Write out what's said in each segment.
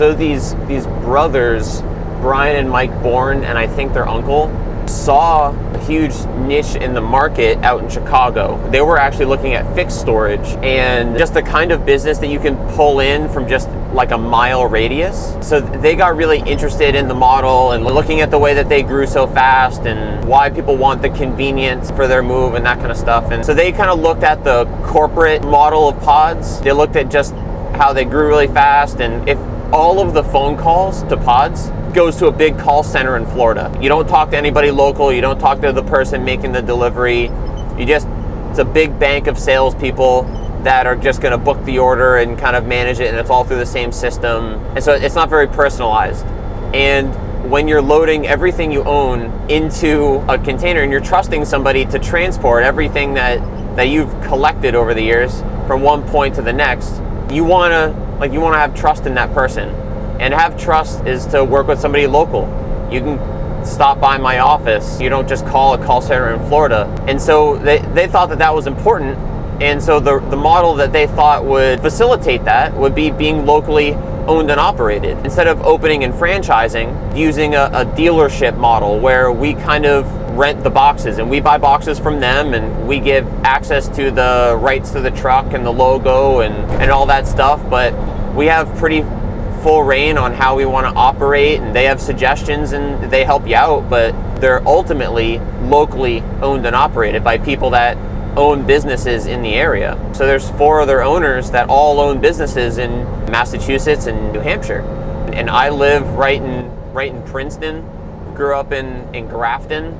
So these brothers, Brian and Mike Bourne, and I think their uncle, saw a huge niche in the market out in Chicago. They were actually looking at fixed storage and just the kind of business that you can pull in from just like a mile radius. So they got really interested in the model and looking at the way that they grew so fast and why people want the convenience for their move and that kind of stuff. And so they kind of looked at the corporate model of pods. They looked at just how they grew really fast, and if all of the phone calls to pods goes to a big call center in Florida. You don't talk to anybody local, you don't talk to the person making the delivery. It's a big bank of salespeople that are just gonna book the order and kind of manage it, and it's all through the same system. And so it's not very personalized. And when you're loading everything you own into a container and you're trusting somebody to transport everything that you've collected over the years from one point to the next, you wanna have trust in that person. And have trust is to work with somebody local. You can stop by my office. You don't just call a call center in Florida. And so they thought that was important. And so the model that they thought would facilitate that would be being locally owned and operated. Instead of opening and franchising, using a dealership model where we kind of rent the boxes and we buy boxes from them and we give access to the rights to the truck and the logo and all that stuff. But we have pretty full reign on how we want to operate, and they have suggestions and they help you out, but they're ultimately locally owned and operated by people that own businesses in the area. So there's 4 other owners that all own businesses in Massachusetts and New Hampshire. And I live right in Princeton, grew up in Grafton,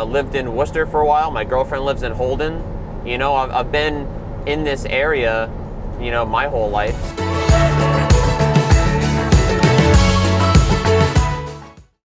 lived in Worcester for a while. My girlfriend lives in Holden. I've been in this area, my whole life.